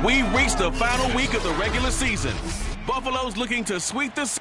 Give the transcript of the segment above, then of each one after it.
We reached the final week of the regular season. Buffalo's looking to sweep the...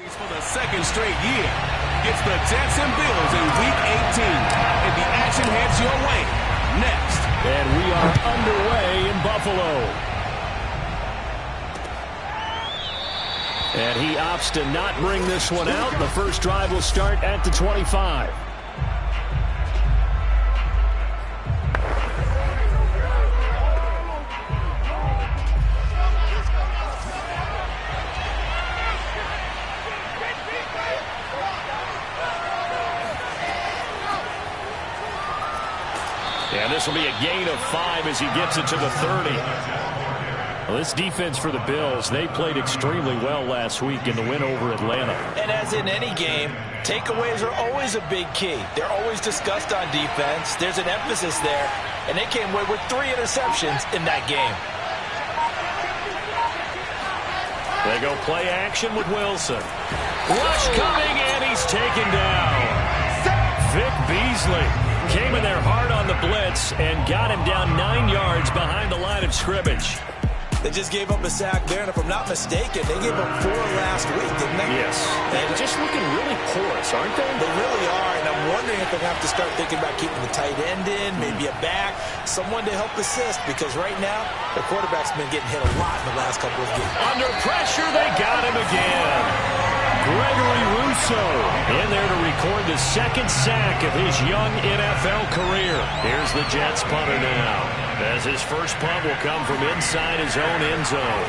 For the second straight year, it's the Jets and Bills in Week 18, and the action heads your way next. And we are underway in Buffalo. And he opts to not bring this one out. The first drive will start at the 25. And this will be a gain of 5 as he gets it to the 30. Well, this defense for the Bills, they played extremely well last week in the win over Atlanta. And as in any game, takeaways are always a big key. They're always discussed on defense. There's an emphasis there. And they came away with 3 interceptions in that game. They go play action with Wilson. Rush coming, and he's taken down. Vic Beasley came in there hard on the blitz and got him down 9 yards behind the line of scrimmage. They just gave up a sack there, and if I'm not mistaken, they gave up 4 last week, didn't they? Yes. And just looking really porous, aren't they? They really are, and I'm wondering if they're going to have to start thinking about keeping the tight end in, maybe a back, someone to help assist, because right now, the quarterback's been getting hit a lot in the last couple of games. Under pressure, they got him again. Gregory Rousseau in there to record the second sack of his young NFL career. Here's the Jets punter now, as his first punt will come from inside his own end zone.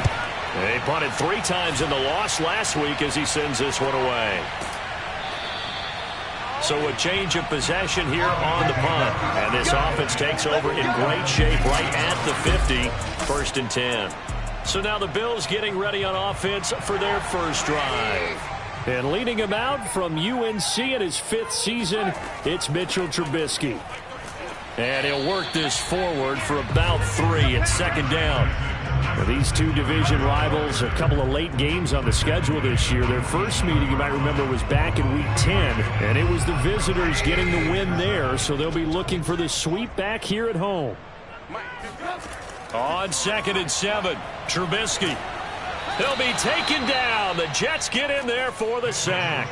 They punted 3 times in the loss last week as he sends this one away. So a change of possession here on the punt. And this offense takes over in great shape right at the 50, 1st and 10. So now the Bills getting ready on offense for their first drive. And leading him out from UNC in his 5th season, it's Mitchell Trubisky. And he'll work this forward for about 3 at 2nd down. Now, these two division rivals, a couple of late games on the schedule this year. Their first meeting, you might remember, was back in Week 10, and it was the visitors getting the win there, so they'll be looking for the sweep back here at home. On 2nd and 7, Trubisky. He'll be taken down. The Jets get in there for the sack.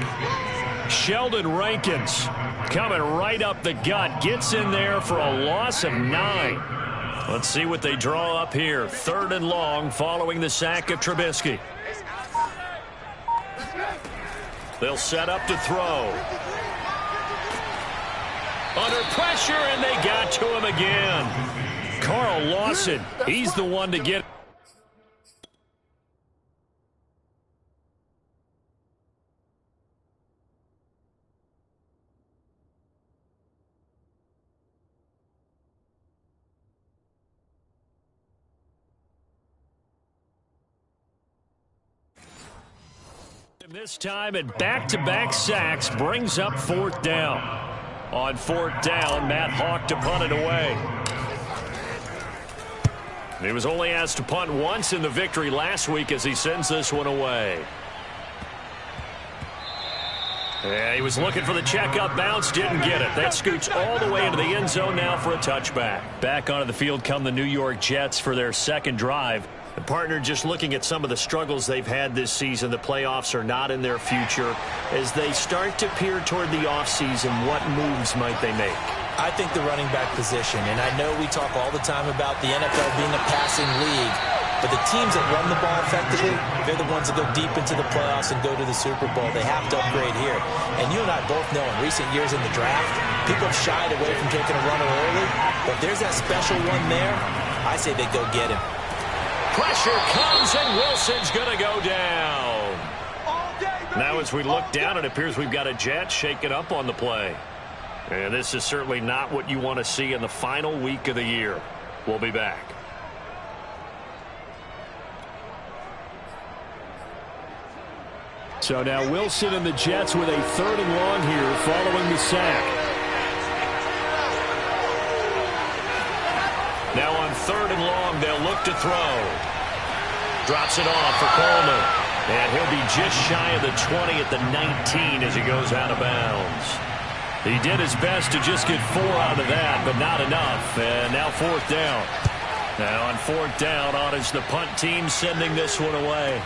Sheldon Rankins coming right up the gut. Gets in there for a loss of 9. Let's see what they draw up here. 3rd and long following the sack of Trubisky. They'll set up to throw. Under pressure, and they got to him again. Carl Lawson, he's the one to get. This time at back-to-back sacks brings up 4th down. On 4th down, Matt Hawk to punt it away. He was only asked to punt once in the victory last week as he sends this one away. Yeah, he was looking for the check-up bounce, didn't get it. That scoots all the way into the end zone now for a touchback. Back onto the field come the New York Jets for their 2nd drive. The partner just looking at some of the struggles they've had this season. The playoffs are not in their future. As they start to peer toward the offseason, what moves might they make? I think the running back position, and I know we talk all the time about the NFL being a passing league, but the teams that run the ball effectively, they're the ones that go deep into the playoffs and go to the Super Bowl. They have to upgrade here. And you and I both know in recent years in the draft, people have shied away from taking a runner early, but if there's that special one there, I say they go get him. Pressure comes, and Wilson's going to go down. Now as we look down, it appears we've got a Jet shaking up on the play. And this is certainly not what you want to see in the final week of the year. We'll be back. So now Wilson and the Jets with a 3rd and long here following the sack. Now on 3rd and long, they'll look to throw. Drops it off for Coleman. And he'll be just shy of the 20 at the 19 as he goes out of bounds. He did his best to just get 4 out of that, but not enough. And now 4th down. Now on 4th down, on is the punt team sending this one away.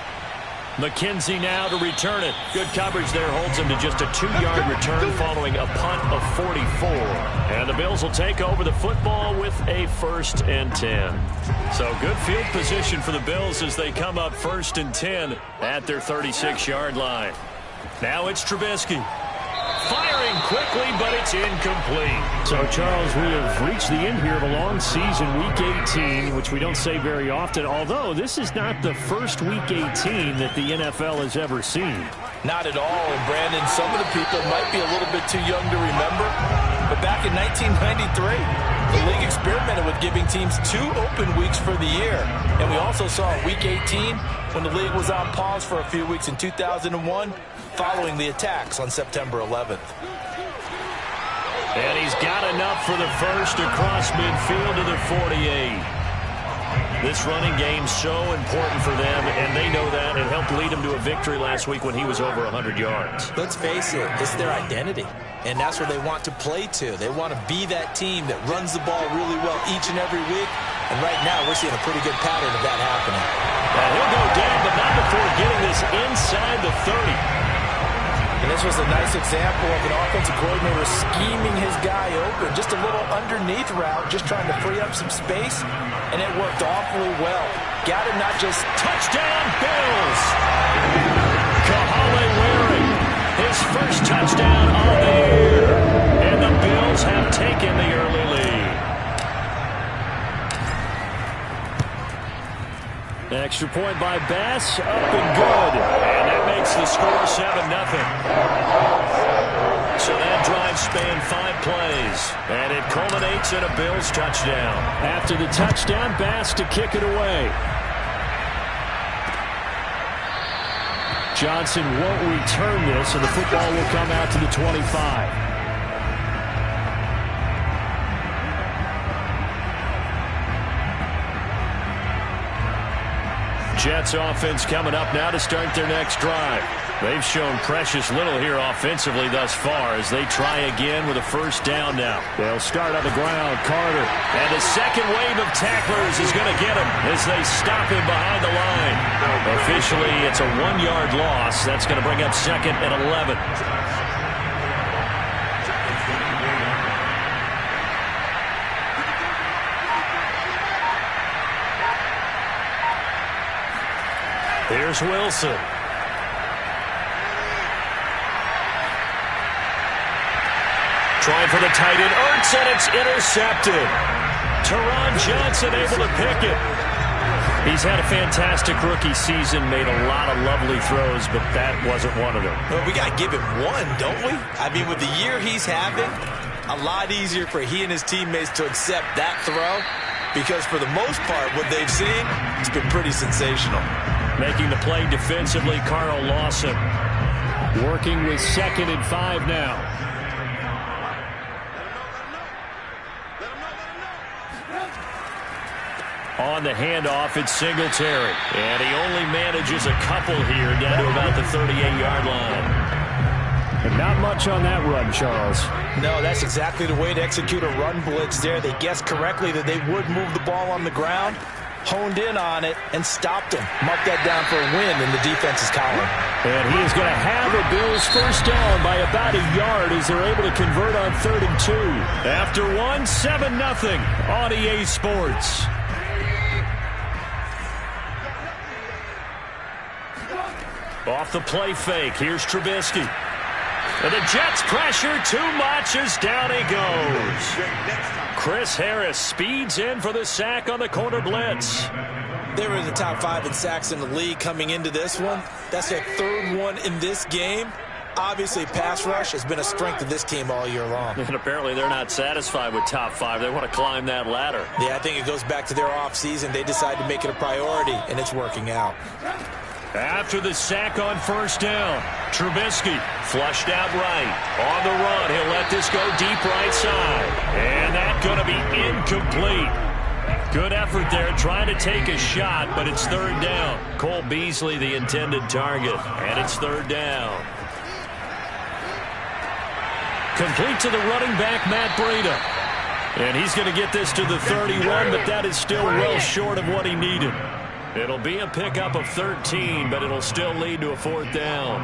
McKenzie now to return it. Good coverage there holds him to just a 2-yard return following a punt of 44. And the Bills will take over the football with a 1st and 10. So good field position for the Bills as they come up 1st and 10 at their 36-yard line. Now it's Trubisky. Firing quickly, but it's incomplete. So, Charles, we have reached the end here of a long season, Week 18, which we don't say very often, although this is not the first Week 18 that the NFL has ever seen. Not at all, and Brandon, some of the people might be a little bit too young to remember, but back in 1993, the league experimented with giving teams 2 open weeks for the year. And we also saw Week 18 when the league was on pause for a few weeks in 2001 following the attacks on September 11th. And he's got enough for the first across midfield to the 48. This running game's so important for them, and they know that. It helped lead them to a victory last week when he was over 100 yards. Let's face it, it's their identity, and that's where they want to play to. They want to be that team that runs the ball really well each and every week, and right now we're seeing a pretty good pattern of that happening. He'll go down, but not before getting this inside the 30. And this was a nice example of an offensive coordinator scheming his guy open. Just a little underneath route, just trying to free up some space, and it worked awfully well. Got him not just... Touchdown, Bills! Kahale Waring, his first touchdown on the year. And the Bills have taken the early lead. Extra point by Bass, up and good. And that makes the score 7-0. So that drive spanned 5 plays, and it culminates in a Bills touchdown. After the touchdown, Bass to kick it away. Johnson won't return this, and the football will come out to the 25. Jets offense coming up now to start their next drive. They've shown precious little here offensively thus far as they try again with a first down now. They'll start on the ground. Carter. And the second wave of tacklers is going to get him as they stop him behind the line. Officially, it's a 1-yard loss. That's going to bring up 2nd and 11. Here's Wilson. Trying for the tight end. Ertz, and it's intercepted. Teron Johnson able to pick it. He's had a fantastic rookie season, made a lot of lovely throws, but that wasn't one of them. Well, we got to give him one, don't we? I mean, with the year he's having, a lot easier for he and his teammates to accept that throw because for the most part, what they've seen, it's been pretty sensational. Making the play defensively, Carl Lawson. Working with 2nd and 5 now. On the handoff, it's Singletary. And he only manages a couple here down to about the 38-yard line. And not much on that run, Charles. No, that's exactly the way to execute a run blitz there. They guessed correctly that they would move the ball on the ground, honed in on it, and stopped him. Mark that down for a win in the defense's column. And he is going to have a Bills first down by about a yard as they're able to convert on 3rd and 2. After 7-0 on EA Sports. Off the play fake, here's Trubisky. And the Jets pressure too much as down he goes. Chris Harris speeds in for the sack on the corner blitz. They were in the top 5 in sacks in the league coming into this one. That's their 3rd one in this game. Obviously, pass rush has been a strength of this team all year long. And apparently they're not satisfied with top 5. They want to climb that ladder. Yeah, I think it goes back to their offseason. They decided to make it a priority, and it's working out. After the sack on first down, Trubisky flushed out right. On the run, he'll let this go deep right side. And that's going to be incomplete. Good effort there, trying to take a shot, but it's 3rd down. Cole Beasley, the intended target, and it's 3rd down. Complete to the running back, Matt Breida. And he's going to get this to the 31, but that is still well short of what he needed. It'll be a pickup of 13, but it'll still lead to a 4th down.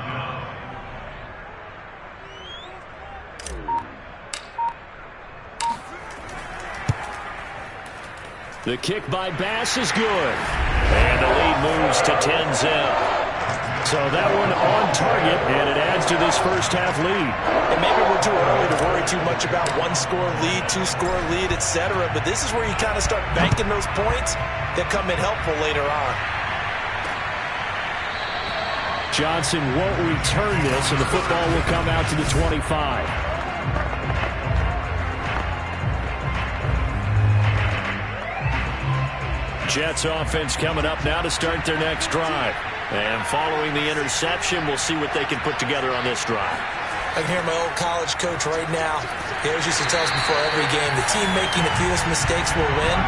The kick by Bass is good. And the lead moves to 10-0. So that one on target, and it adds to this first half lead. And maybe we're too early to worry too much about 1-score lead, 2-score lead, etc. But this is where you kind of start banking those points that come in helpful later on. Johnson won't return this, and the football will come out to the 25. Jets offense coming up now to start their next drive. And following the interception, we'll see what they can put together on this drive. I can hear my old college coach right now. He always used to tell us before every game, the team making the fewest mistakes will win.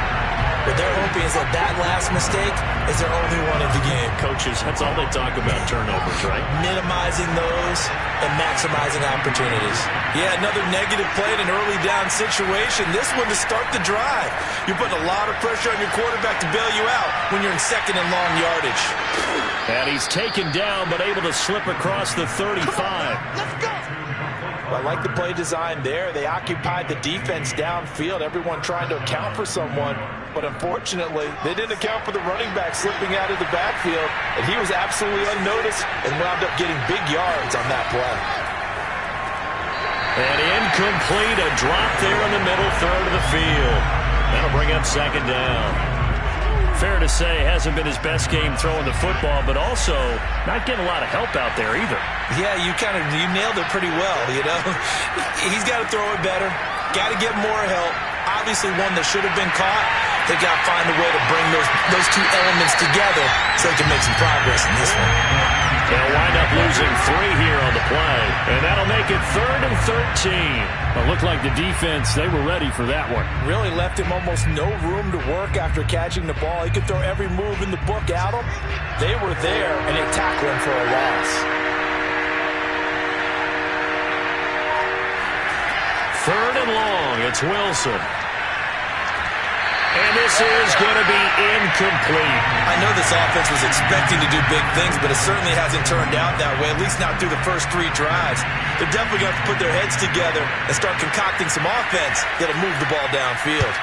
What they're hoping is that that last mistake is their only one of the game. Coaches, that's all they talk about, turnovers, right? Minimizing those and maximizing opportunities. Yeah, another negative play in an early down situation. This one to start the drive. You're putting a lot of pressure on your quarterback to bail you out when you're in second and long yardage. And he's taken down but able to slip across the 35. Let's go. I like the play design there. They occupied the defense downfield, everyone trying to account for someone. But unfortunately, they didn't account for the running back slipping out of the backfield, and he was absolutely unnoticed and wound up getting big yards on that play. And incomplete, a drop there in the middle third of the field. That'll bring up second down. Fair to say, hasn't been his best game throwing the football, but also not getting a lot of help out there either. Yeah, you nailed it pretty well, you know. He's got to throw it better, got to get more help. Obviously one that should have been caught. They've got to find a way to bring those two elements together so they can make some progress in this one. They'll wind up losing 3 here on the play, and that'll make it 3rd and 13. It looked like the defense, they were ready for that one. Really left him almost no room to work after catching the ball. He could throw every move in the book at him. They were there, and they tackled him for a loss. 3rd and long, it's Wilson. And this is going to be incomplete. I know this offense was expecting to do big things, but it certainly hasn't turned out that way, at least not through the first 3 drives. They're definitely going to have to put their heads together and start concocting some offense that'll move the ball downfield.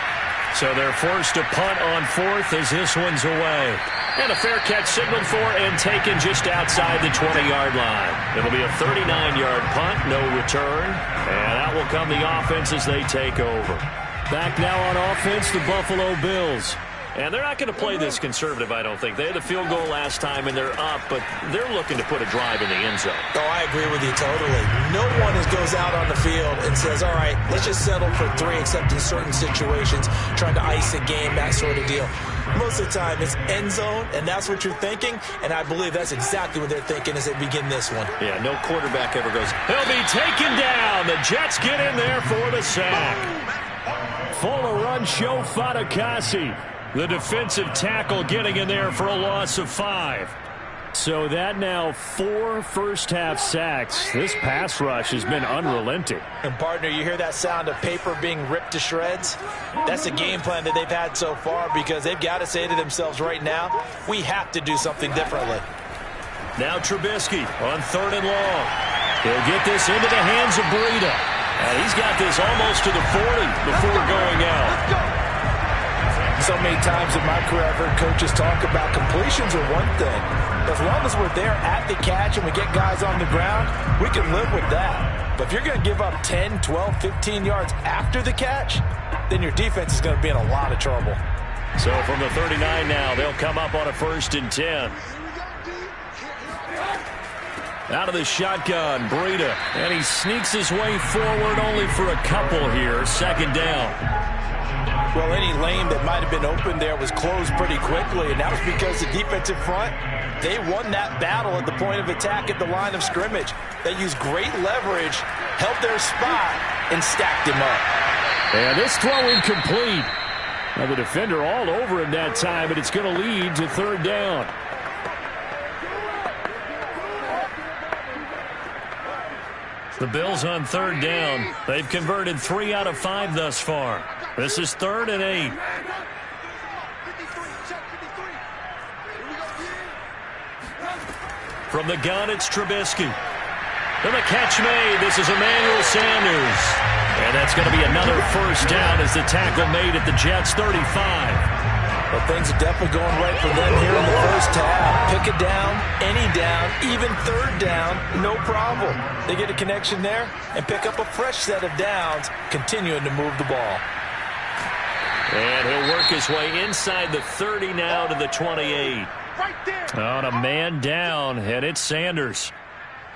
So they're forced to punt on 4th as this one's away. And a fair catch signaled for and taken just outside the 20-yard line. It'll be a 39-yard punt, no return. And out will come the offense as they take over. Back now on offense, the Buffalo Bills. And they're not going to play this conservative, I don't think. They had a field goal last time, and they're up, but they're looking to put a drive in the end zone. Oh, I agree with you totally. No one goes out on the field and says, all right, let's just settle for 3, except in certain situations, trying to ice a game, that sort of deal. Most of the time, it's end zone, and that's what you're thinking, and I believe that's exactly what they're thinking as they begin this one. Yeah, no quarterback ever goes, he'll be taken down. The Jets get in there for the sack. Fuller run show Fatukasi. The defensive tackle getting in there for a loss of 5. So that now 4 first-half sacks. This pass rush has been unrelenting. And, partner, you hear that sound of paper being ripped to shreds? That's the game plan that they've had so far because they've got to say to themselves right now, we have to do something differently. Now Trubisky on 3rd and long. He'll get this into the hands of Breida. And he's got this almost to the 40 before going out. So many times in my career I've heard coaches talk about completions are one thing. As long as we're there at the catch and we get guys on the ground, we can live with that. But if you're going to give up 10, 12, 15 yards after the catch, then your defense is going to be in a lot of trouble. So from the 39 now, they'll come up on a 1st and 10. Out of the shotgun, Breida. And he sneaks his way forward only for a couple here. 2nd down. Well, any lane that might have been open there was closed pretty quickly, and that was because the defensive front, they won that battle at the point of attack at the line of scrimmage. They used great leverage, held their spot, and stacked him up. And this throw incomplete. Now the defender all over him that time, but it's going to lead to 3rd down. The Bills on 3rd down. They've converted 3 out of 5 thus far. This is 3rd and 8. From the gun, it's Trubisky. And the catch made. This is Emmanuel Sanders. And that's going to be another 1st down as the tackle made at the Jets' 35. But things are definitely going right for them here in the first half. Pick a down, any down, even 3rd down, no problem. They get a connection there and pick up a fresh set of downs, continuing to move the ball. And he'll work his way inside the 30 now to the 28. Right there. On a man down, and it's Sanders.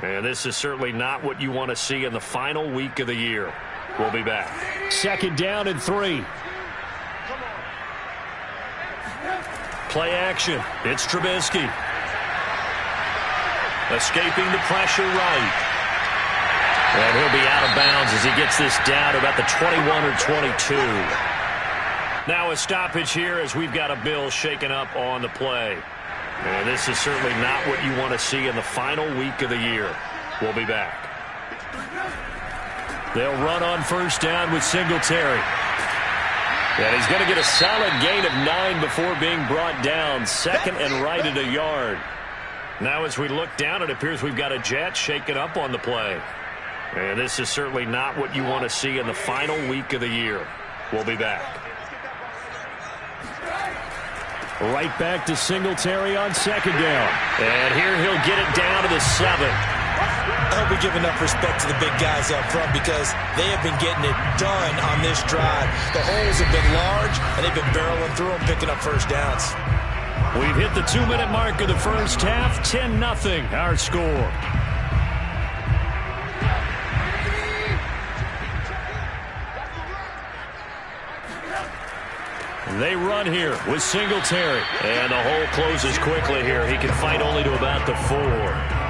And this is certainly not what you want to see in the final week of the year. We'll be back. 2nd down and 3. Play action. It's Trubisky. Escaping the pressure right. And he'll be out of bounds as he gets this down to about the 21 or 22. Now a stoppage here as we've got a Bill shaken up on the play. And this is certainly not what you want to see in the final week of the year. We'll be back. They'll run on first down with Singletary. And he's going to get a solid gain of 9 before being brought down. Second and right at a yard. Now as we look down, it appears we've got a Jet shaken up on the play. And this is certainly not what you want to see in the final week of the year. We'll be back. Right back to Singletary on second down. And here he'll get it down to the 7. I hope we give enough respect to the big guys up front because they have been getting it done on this drive. The holes have been large, and they've been barreling through them, picking up first downs. We've hit the 2-minute mark of the first half. 10-0 our score. They run here with Singletary. And the hole closes quickly here. He can fight only to about the 4.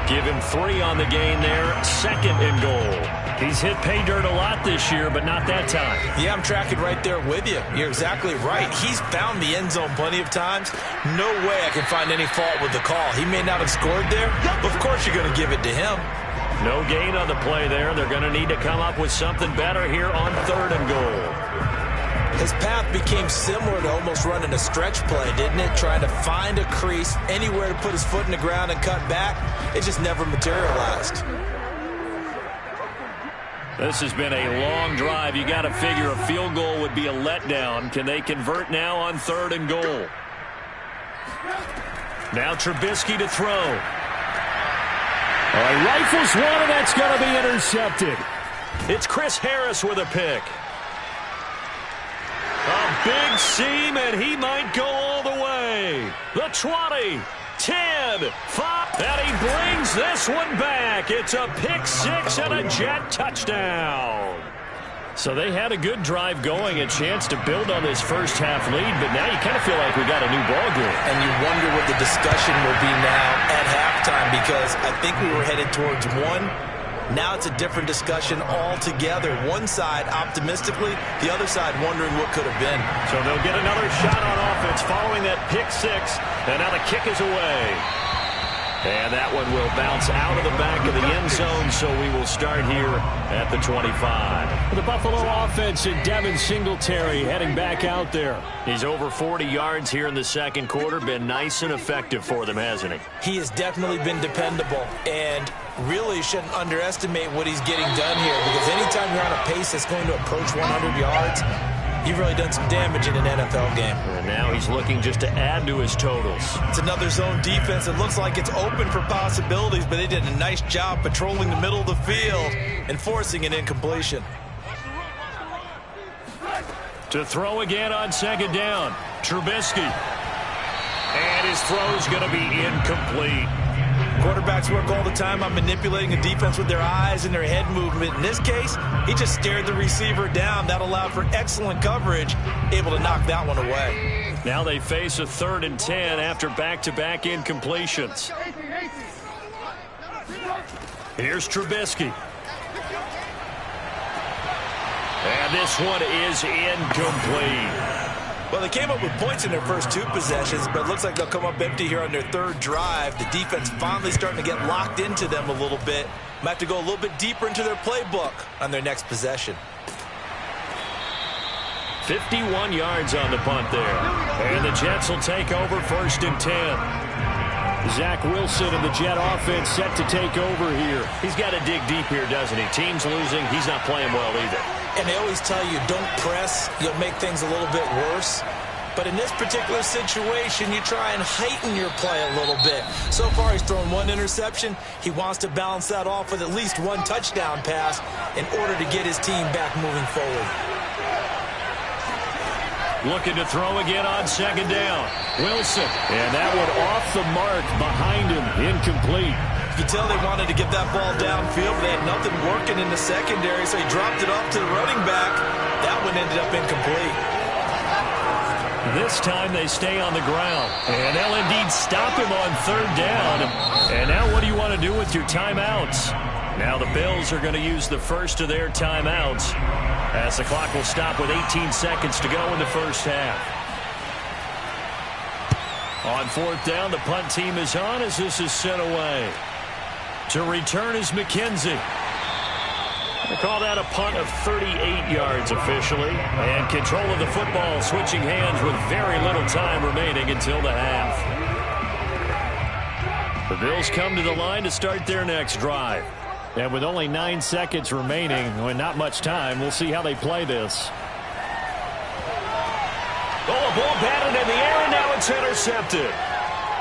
Give him 3 on the gain there. Second and goal. He's hit pay dirt a lot this year, but not that time. Yeah, I'm tracking right there with you. You're exactly right. He's found the end zone plenty of times. No way I can find any fault with the call. He may not have scored there, but of course you're going to give it to him. No gain on the play there. They're going to need to come up with something better here on third and goal. His path became similar to almost running a stretch play, didn't it? Trying to find a crease, anywhere to put his foot in the ground and cut back. It just never materialized. This has been a long drive. You got to figure a field goal would be a letdown. Can they convert now on third and goal? Now Trubisky to throw. All right, rifles one, and that's going to be intercepted. It's Chris Harris with a pick. A big seam, and he might go all the way. The 20, 10, 5, and he brings this one back. It's a pick 6 and a Jet touchdown. So they had a good drive going, a chance to build on this first half lead, but now you kind of feel like we got a new ball game. And you wonder what the discussion will be now at halftime because I think we were headed towards one. Now it's a different discussion altogether. One side optimistically, the other side wondering what could have been. So they'll get another shot on offense following that pick 6, and now the kick is away. And that one will bounce out of the back of the end zone, so we will start here at the 25. The Buffalo offense and Devin Singletary heading back out there. He's over 40 yards here in the second quarter. Been nice and effective for them, hasn't he? He has definitely been dependable, and really shouldn't underestimate what he's getting done here because anytime you're on a pace that's going to approach 100 yards, you've really done some damage in an NFL game. And now he's looking just to add to his totals. It's another zone defense. It looks like it's open for possibilities, but they did a nice job patrolling the middle of the field and forcing an incompletion. To throw again on second down, Trubisky. And his throw's going to be incomplete. Quarterbacks work all the time on manipulating a defense with their eyes and their head movement. In this case, he just stared the receiver down. That allowed for excellent coverage, able to knock that one away. Now they face a 3rd and 10 after back-to-back incompletions. Here's Trubisky. And this one is incomplete. Well, they came up with points in their first 2 possessions, but it looks like they'll come up empty here on their 3rd drive. The defense finally starting to get locked into them a little bit. Might have to go a little bit deeper into their playbook on their next possession. 51 yards on the punt there. And the Jets will take over 1st and 10. Zach Wilson and the Jet offense set to take over here. He's got to dig deep here, doesn't he? Team's losing. He's not playing well either. And they always tell you, don't press. You'll make things a little bit worse. But in this particular situation, you try and heighten your play a little bit. So far, he's thrown 1 interception. He wants to balance that off with at least 1 touchdown pass in order to get his team back moving forward. Looking to throw again on second down. Wilson. And that one off the mark behind him. Incomplete. You can tell they wanted to get that ball downfield, but they had nothing working in the secondary, so he dropped it off to the running back. That one ended up incomplete. This time they stay on the ground. And they'll indeed stop him on 3rd down. And now what do you want to do with your timeouts? Now the Bills are going to use the first of their timeouts. as the clock will stop with 18 seconds to go in the first half. On fourth down, the punt team is on as this is sent away. To return is McKenzie. They call that a punt of 38 yards officially. And control of the football switching hands with very little time remaining until the half. The Bills come to the line to start their next drive. And with only 9 seconds remaining, and not much time, we'll see how they play this. Oh, a ball batted in the air, and now it's intercepted.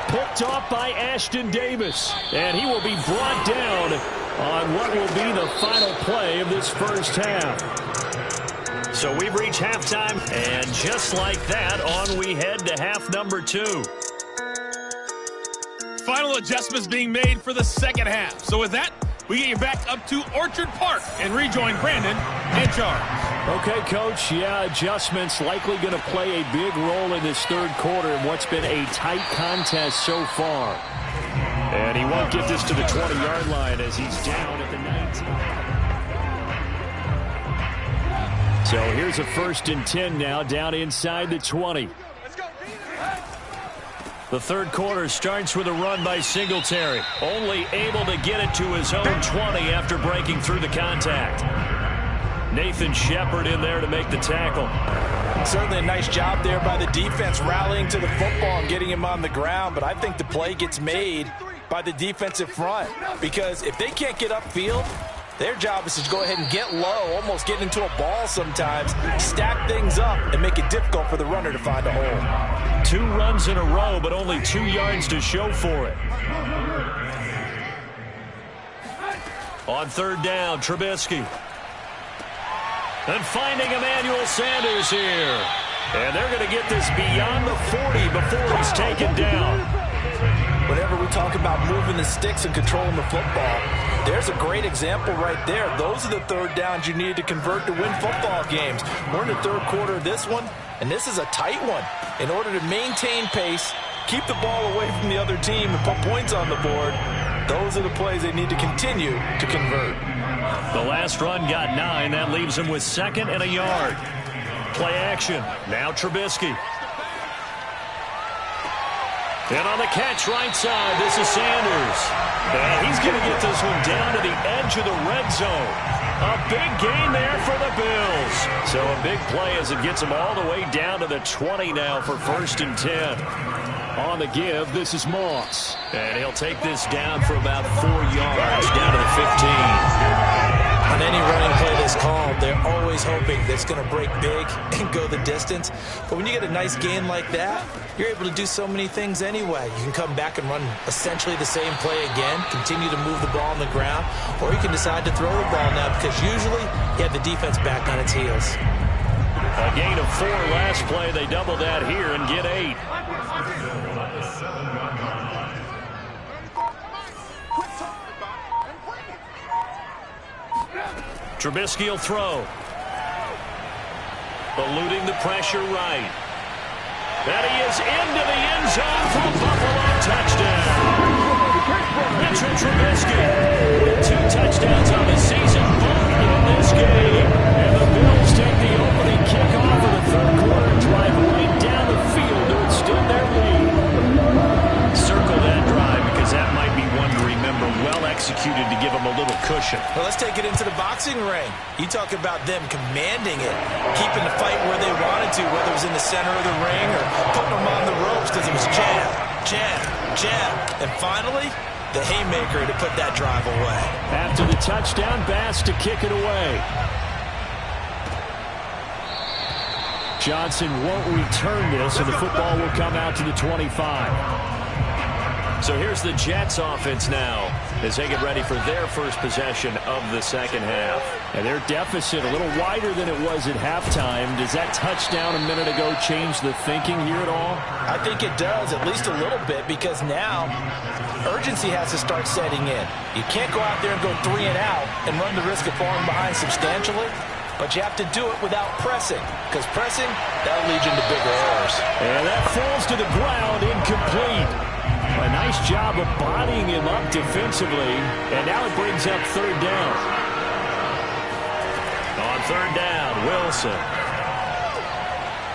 Picked off by Ashton Davis. And he will be brought down on what will be the final play of this first half. So we've reached halftime, and just like that, on we head to half number 2. Final adjustments being made for the second half. So with that, we get you back up to Orchard Park and rejoin Brandon in charge. Okay, Coach. Yeah, adjustments likely going to play a big role in this third quarter in what's been a tight contest so far. And he won't get this to the 20-yard line as he's down at the 19. So here's a 1st and 10 now down inside the 20. The third quarter starts with a run by Singletary. Only able to get it to his own 20 after breaking through the contact. Nathan Shepard in there to make the tackle. Certainly a nice job there by the defense rallying to the football and getting him on the ground. But I think the play gets made by the defensive front. Because if they can't get upfield, their job is to go ahead and get low, almost get into a ball sometimes, stack things up, and make it difficult for the runner to find a hole. 2 runs in a row, but only 2 yards to show for it. On third down, Trubisky. And finding Emmanuel Sanders here. And they're going to get this beyond the 40 before he's taken down. Whenever we talk about moving the sticks and controlling the football, there's a great example right there. Those are the third downs you need to convert to win football games. We're in the third quarter of this one, and this is a tight one. In order to maintain pace, keep the ball away from the other team, and put points on the board, those are the plays they need to continue to convert. The last run got 9. That leaves him with 2nd and a yard. Play action. Now Trubisky. And on the catch right side, this is Sanders. And he's going to get this one down to the edge of the red zone. A big gain there for the Bills. So a big play as it gets them all the way down to the 20 now for 1st and 10. On the give, this is Moss. And he'll take this down for about 4 yards, down to the 15. On any running play that's called, they're always hoping that it's going to break big and go the distance. But when you get a nice gain like that, you're able to do so many things anyway. You can come back and run essentially the same play again, continue to move the ball on the ground, or you can decide to throw the ball now because usually you have the defense back on its heels. A gain of 4 last play. They double that here and get 8. Trubisky will throw. Eluding the pressure right. And he is into the end zone for a Buffalo touchdown. Mitchell Trubisky with 2 touchdowns on the season, both in this game. And the Bills take the opening kickoff of the third quarter, drive right down the field to extend their lead. Circle that drive because that might be one to remember. Well executed to give them a little cushion. Well, let's take it into the boxing ring. You talk about them commanding it, keeping the fight where they wanted to, whether it was in the center of the ring or putting them on the ropes because it was jab, jab, jab. And finally, the haymaker to put that drive away. After the touchdown, Bass to kick it away. Johnson won't return this, and the football will come out to the 25. So here's the Jets offense now as they get ready for their first possession of the second half. And their deficit a little wider than it was at halftime. Does that touchdown a minute ago change the thinking here at all? I think it does, at least a little bit, because now urgency has to start setting in. You can't go out there and go 3 and out and run the risk of falling behind substantially. But you have to do it without pressing, because pressing, that'll lead you into bigger errors. And that falls to the ground, incomplete. A nice job of bodying him up defensively, and now it brings up third down. On third down. Wilson.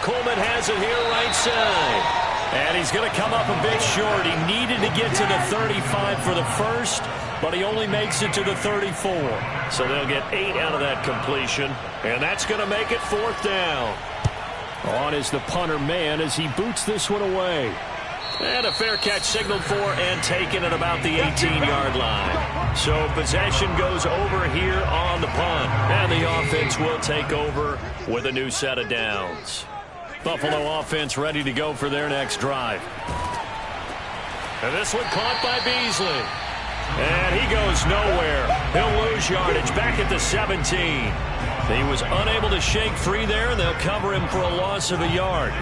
Coleman has it here right side. And he's going to come up a bit short. He needed to get to the 35 for the first, but he only makes it to the 34. So they'll get 8 out of that completion, and that's going to make it fourth down. On is the punter man as he boots this one away. And a fair catch signaled for and taken at about the 18-yard line. So possession goes over here on the punt. And the offense will take over with a new set of downs. Buffalo offense ready to go for their next drive. And this one caught by Beasley. And he goes nowhere. He'll lose yardage back at the 17. He was unable to shake free there, and they'll cover him for a loss of a yard.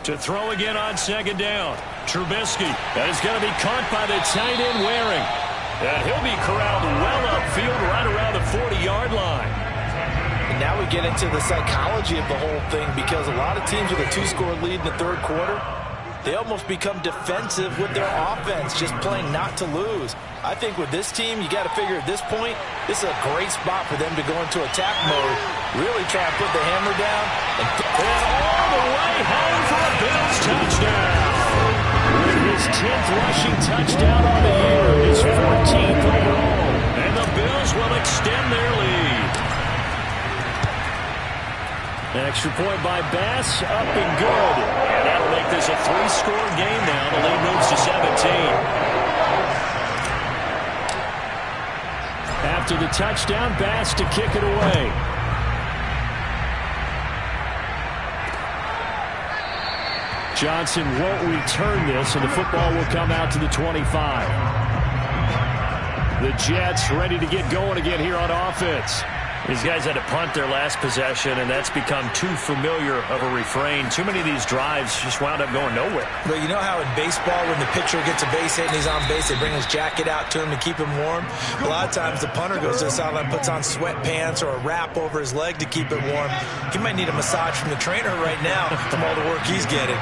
To throw again on second down. Trubisky. That is going to be caught by the tight end Waring. And he'll be corralled well upfield right around the 40-yard line. And now we get into the psychology of the whole thing, because a lot of teams with a 2-score lead in the third quarter, they almost become defensive with their offense, just playing not to lose. I think with this team, you got to figure at this point, this is a great spot for them to go into attack mode, really try and put the hammer down, and all the way home for a Bills touchdown. With his 10th rushing touchdown on the year, his 14th overall. And the Bills will extend their lead. An extra point by Bass, up and good. And that'll make this a 3-score game now. The lead moves to 17. After the touchdown, Bass to kick it away. Johnson won't return this, and the football will come out to the 25. The Jets ready to get going again here on offense. These guys had to punt their last possession, and that's become too familiar of a refrain. Too many of these drives just wound up going nowhere. Well, you know how in baseball, when the pitcher gets a base hit and he's on base, they bring his jacket out to him to keep him warm? A lot of times the punter goes to the sideline, puts on sweatpants or a wrap over his leg to keep it warm. He might need a massage from the trainer right now from all the work he's getting.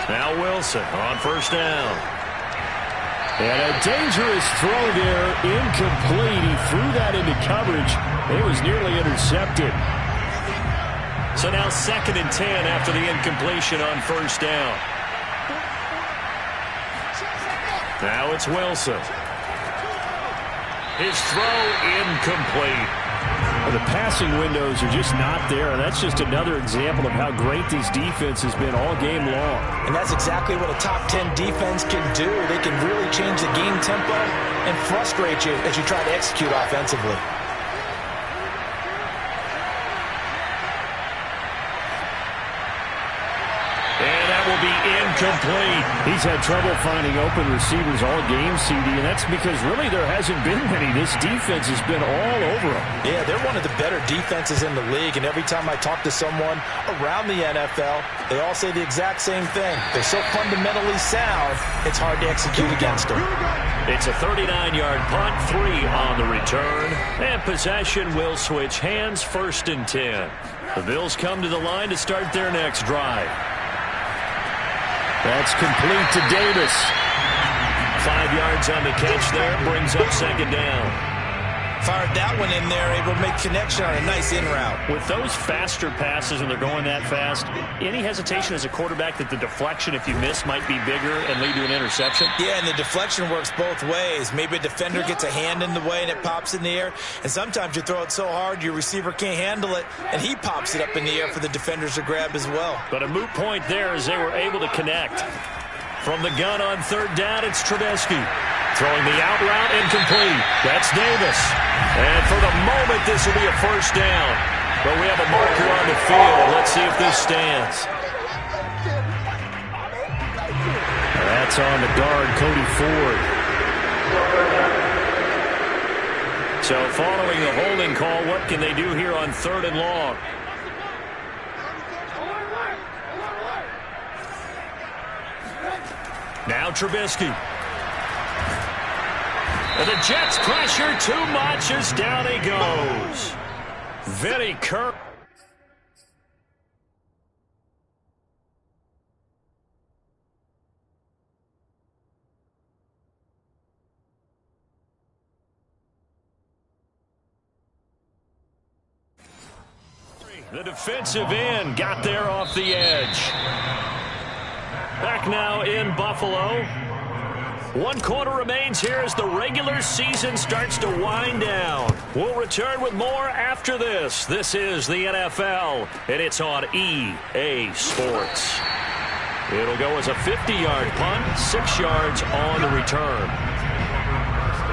Now Wilson on first down. And a dangerous throw there, incomplete. He threw that into coverage. It was nearly intercepted. So now 2nd and 10 after the incompletion on first down. Now it's Wilson. His throw incomplete. Well, the passing windows are just not there, and that's just another example of how great this defense has been all game long. And that's exactly what a top 10 defense can do. They can really change the game tempo and frustrate you as you try to execute offensively. And that will be incomplete. He's had trouble finding open receivers all game, CD, and that's because really there hasn't been many. This defense has been all over them. Yeah, they're one of the better defenses in the league, and every time I talk to someone around the NFL, they all say the exact same thing. They're so fundamentally sound, it's hard to execute against them. It's a 39-yard punt, 3 on the return, and possession will switch hands, 1st and 10. The Bills come to the line to start their next drive. That's complete to Davis. 5 yards on the catch there, brings up 2nd down. Fired that one in there, able to make connection on a nice in route. With those faster passes, and they're going that fast, any hesitation as a quarterback that the deflection, if you miss, might be bigger and lead to an interception? Yeah, and the deflection works both ways. Maybe a defender gets a hand in the way and it pops in the air, and sometimes you throw it so hard your receiver can't handle it, and he pops it up in the air for the defenders to grab as well. But a moot point there as they were able to connect. From the gun on 3rd down, it's Trubisky. Throwing the out route, incomplete. That's Davis. And for the moment, this will be a 1st down. But we have a marker on the field. Let's see if this stands. That's on the guard, Cody Ford. So following the holding call, what can they do here on 3rd and long? Now Trubisky. And the Jets pressure too much as down he goes. Vinny Curry. The defensive end got there off the edge. Back now in Buffalo. 1 quarter remains here as the regular season starts to wind down. We'll return with more after this. This is the NFL, and it's on EA Sports. It'll go as a 50-yard punt, 6 yards on the return.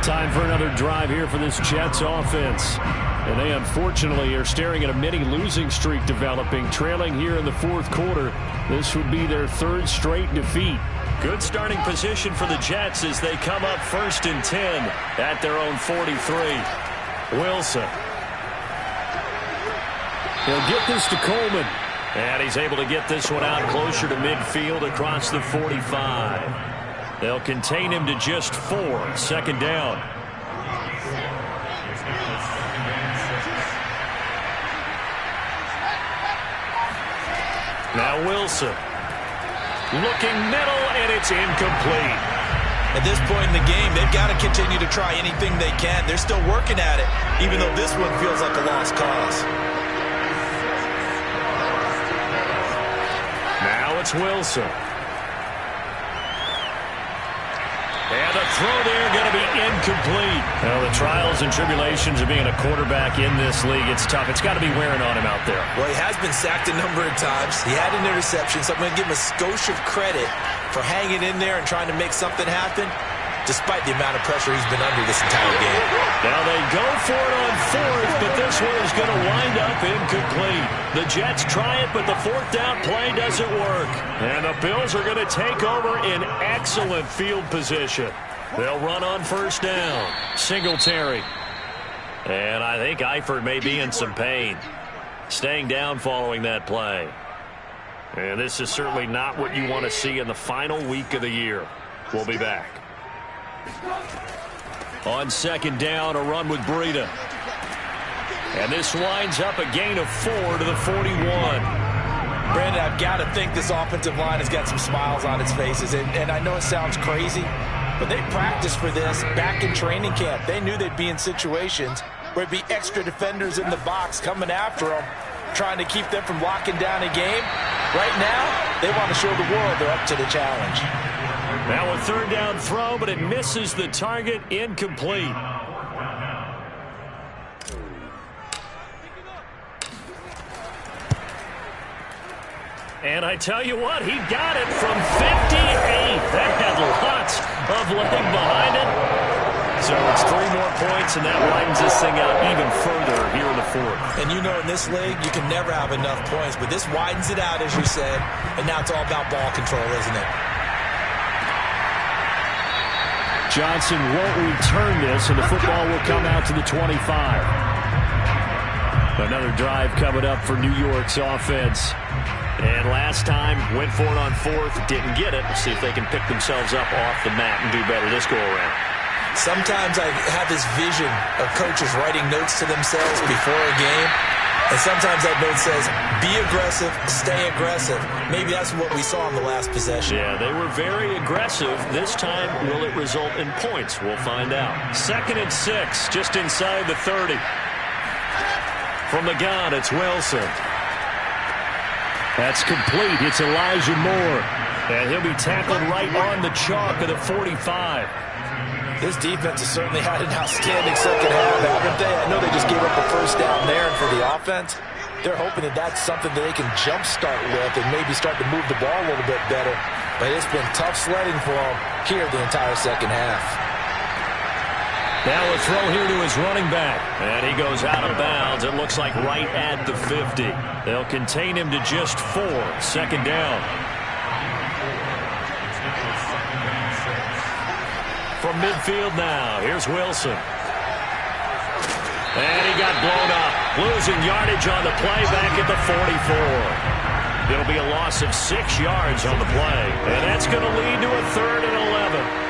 Time for another drive here for this Jets offense. And they unfortunately are staring at a mini losing streak developing, trailing here in the 4th quarter. This would be their 3rd straight defeat. Good starting position for the Jets as they come up 1st and 10 at their own 43. Wilson. He'll get this to Coleman. And he's able to get this one out closer to midfield across the 45. They'll contain him to just 4. 2nd down. Now Wilson. Looking middle, and it's incomplete. At this point in the game, they've got to continue to try anything they can. They're still working at it, even though this one feels like a lost cause. Now it's Wilson. And the throw there going to be incomplete. Well, the trials and tribulations of being a quarterback in this league, it's tough. It's got to be wearing on him out there. Well, he has been sacked a number of times. He had an interception, so I'm going to give him a skosh of credit for hanging in there and trying to make something happen, despite the amount of pressure he's been under this entire game. Now they go for it on 4th, but this one is going to wind up incomplete. The Jets try it, but the 4th down play doesn't work. And the Bills are going to take over in excellent field position. They'll run on 1st down. Singletary. And I think Eifert may be in some pain. Staying down following that play. And this is certainly not what you want to see in the final week of the year. We'll be back. On 2nd down, a run with Breida. And this winds up a gain of 4 to the 41. Brandon, I've got to think this offensive line has got some smiles on its faces. And I know it sounds crazy, but they practiced for this back in training camp. They knew they'd be in situations where it'd be extra defenders in the box coming after them, trying to keep them from locking down a game. Right now, they want to show the world they're up to the challenge. Now a 3rd down throw, but it misses the target. Incomplete. And I tell you what, he got it from 58. That had lots of leg behind it. So it's 3 more points, and that widens this thing out even further here in the 4th. And you know in this league, you can never have enough points, but this widens it out, as you said, and now it's all about ball control, isn't it? Johnson won't return this, and the football will come out to the 25. Another drive coming up for New York's offense. And last time, went for it on 4th, didn't get it. Let's see if they can pick themselves up off the mat and do better this go-around. Sometimes I have this vision of coaches writing notes to themselves before a game. And sometimes that note says, be aggressive, stay aggressive. Maybe that's what we saw in the last possession. Yeah, they were very aggressive. This time, will it result in points? We'll find out. 2nd and 6, just inside the 30. From the gun, it's Wilson. That's complete. It's Elijah Moore. And he'll be tackled right on the chalk of the 45. This defense has certainly had an outstanding second half, haven't they? I know they just gave up the 1st down there, and for the offense, they're hoping that that's something that they can jumpstart with and maybe start to move the ball a little bit better. But it's been tough sledding for them here the entire second half. Now a throw here to his running back. And he goes out of bounds. It looks like right at the 50. They'll contain him to just 4. 2nd down. From midfield now, here's Wilson. And he got blown up. Losing yardage on the play back at the 44. It'll be a loss of 6 yards on the play. And that's going to lead to a 3rd and 11.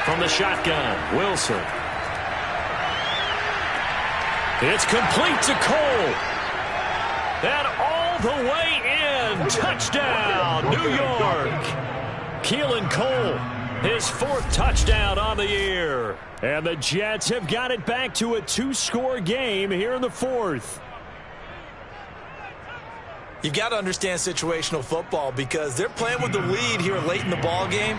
From the shotgun, Wilson. It's complete to Cole. And all the way in. Touchdown, New York. Keelan Cole His 4th touchdown on the year. And the Jets have got it back to a 2-score game here in the 4th. You've got to understand situational football because they're playing with the lead here late in the ball game.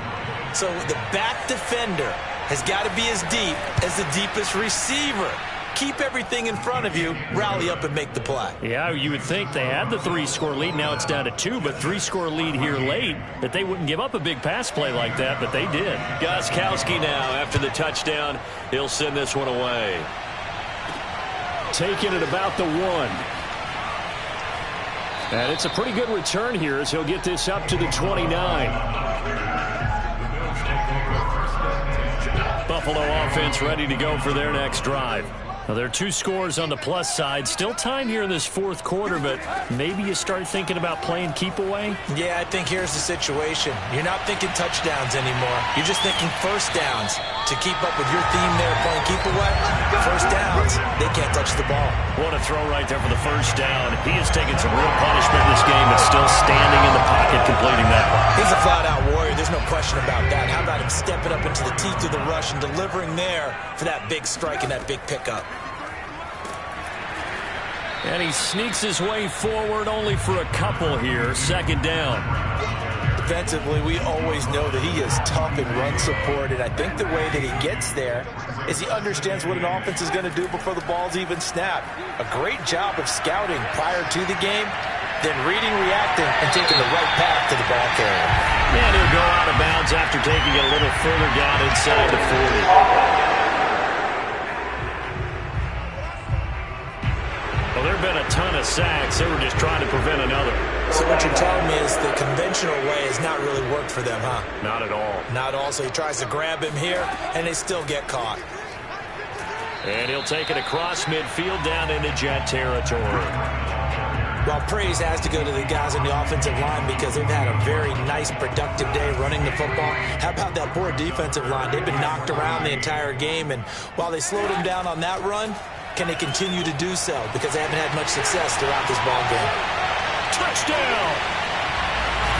So the back defender has got to be as deep as the deepest receiver. Keep everything in front of you, rally up and make the play. Yeah, you would think they had the 3-score lead. Now it's down to 2, but 3-score lead here late, that they wouldn't give up a big pass play like that, but they did. Gostkowski now after the touchdown. He'll send this one away. Taking it about the 1. And it's a pretty good return here as he'll get this up to the 29. Buffalo offense ready to go for their next drive. Now, there are 2 scores on the plus side. Still time here in this 4th quarter, but maybe you start thinking about playing keep away? Yeah, I think here's the situation. You're not thinking touchdowns anymore. You're just thinking first downs. To keep up with your theme there, playing keep away, first downs, they can't touch the ball. What a throw right there for the first down. He has taken some real punishment in this game, but still standing in the pocket completing that one. He's a flat-out warrior. There's no question about that. How about him stepping up into the teeth of the rush and delivering there for that big strike and that big pickup? And he sneaks his way forward only for a couple here. 2nd down. Defensively, we always know that he is tough in run support, and I think the way that he gets there is he understands what an offense is going to do before the ball's even snapped. A great job of scouting prior to the game, then reading, reacting, and taking the right path to the ball carrier. And he'll go out of bounds after taking it a little further down inside the 40. Well, there have been a ton of sacks. They were just trying to prevent another. So what you're telling me is the conventional way has not really worked for them, huh? Not at all. Not all. So he tries to grab him here, and they still get caught. And he'll take it across midfield down into Jet territory. Well, praise has to go to the guys on the offensive line because they've had a very nice, productive day running the football. How about that poor defensive line? They've been knocked around the entire game, and while they slowed them down on that run, can they continue to do so? Because they haven't had much success throughout this ball game. Touchdown!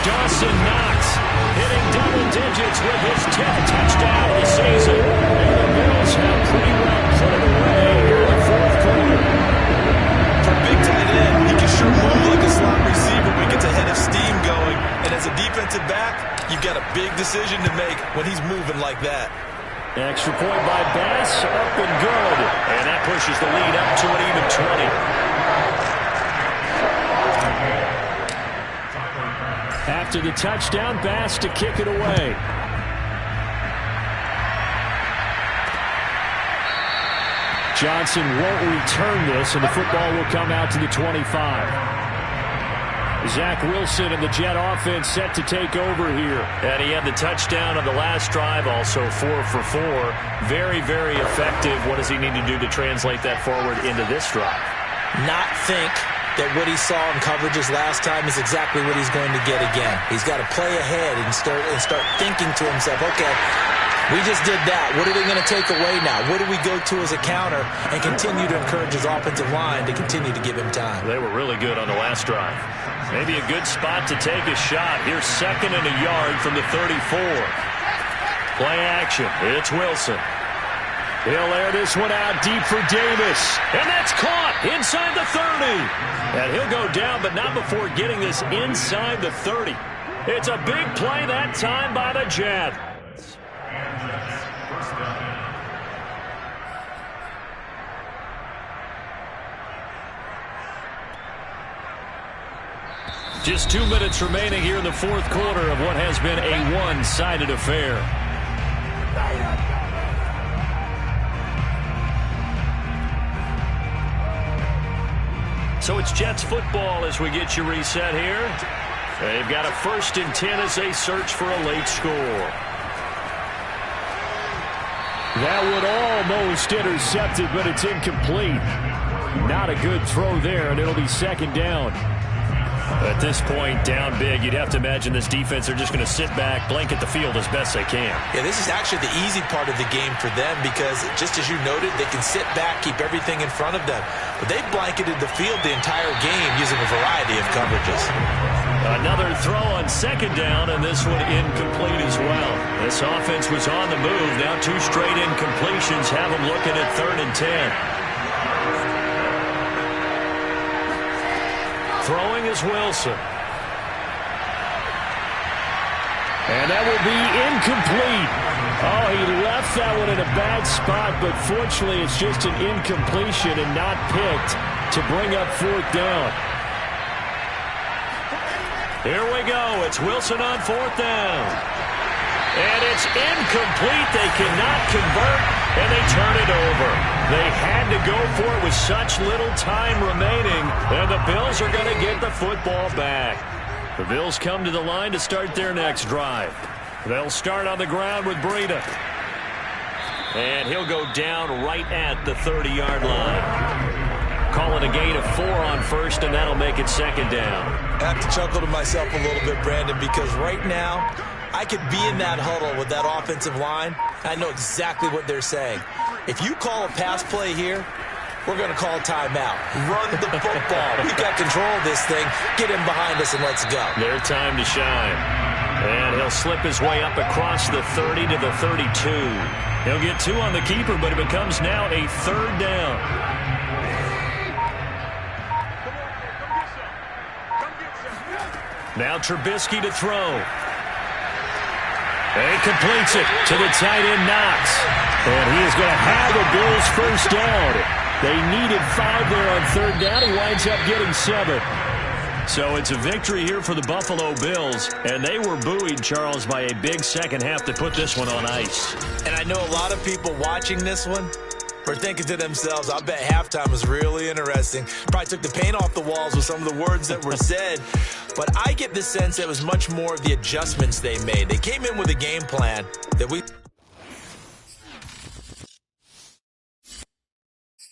Dawson Knox hitting double digits with his 10th touchdown of the season. And the Bills have pretty well put it away here in the 4th quarter. For a big tight end, he can sure move like a slot receiver when he gets a head of steam going. And as a defensive back, you've got a big decision to make when he's moving like that. Extra point by Bass, up and good. And that pushes the lead up to an even 20. After the touchdown, Bass to kick it away. Johnson won't return this, and the football will come out to the 25. Zach Wilson and the Jet offense set to take over here. And he had the touchdown on the last drive, also 4 for 4. Very, very effective. What does he need to do to translate that forward into this drive? Not think that what he saw in coverages last time is exactly what he's going to get again. He's got to play ahead and start thinking to himself, okay, we just did that. What are they going to take away now? What do we go to as a counter? And continue to encourage his offensive line to continue to give him time. They were really good on the last drive. Maybe a good spot to take a shot. Here's 2nd and a yard from the 34. Play action. It's Wilson. He'll air this one out deep for Davis. And that's caught inside the 30. And he'll go down, but not before getting this inside the 30. It's a big play that time by the Jets. Just 2 minutes remaining here in the 4th quarter of what has been a one-sided affair. So it's Jets football as we get you reset here. They've got a 1st and 10 as they search for a late score. That would almost intercept it, but it's incomplete. Not a good throw there, and it'll be 2nd down. At this point, down big, you'd have to imagine this defense are just going to sit back, blanket the field as best they can. Yeah, this is actually the easy part of the game for them because, just as you noted, they can sit back, keep everything in front of them. But they've blanketed the field the entire game using a variety of coverages. Another throw on second down, and this one incomplete as well. This offense was on the move. Now 2 straight incompletions have them looking at 3rd and 10. Throwing is Wilson. And that will be incomplete. Oh, he left that one in a bad spot, but fortunately it's just an incompletion and not picked to bring up 4th down. Here we go. It's Wilson on 4th down. And it's incomplete. They cannot convert, and they turn it over. They had to go for it with such little time remaining, and the Bills are going to get the football back. The Bills come to the line to start their next drive. They'll start on the ground with Breida. And he'll go down right at the 30-yard line. Calling a gain of 4 on 1st, and that'll make it 2nd down. I have to chuckle to myself a little bit, Brandon, because right now I could be in that huddle with that offensive line. I know exactly what they're saying. If you call a pass play here, we're going to call a timeout. Run the football. We've got control of this thing. Get him behind us and let's go. Their time to shine. And he'll slip his way up across the 30 to the 32. He'll get 2 on the keeper, but it becomes now a 3rd down. Now Trubisky to throw. And he completes it to the tight end, Knox. And he is going to have the Bills' 1st down. They needed 5 there on 3rd down. He winds up getting 7. So it's a victory here for the Buffalo Bills. And they were buoyed, Charles, by a big second half to put this one on ice. And I know a lot of people watching this one were thinking to themselves, I bet halftime was really interesting. Probably took the paint off the walls with some of the words that were said. But I get the sense that it was much more of the adjustments they made. They came in with a game plan that we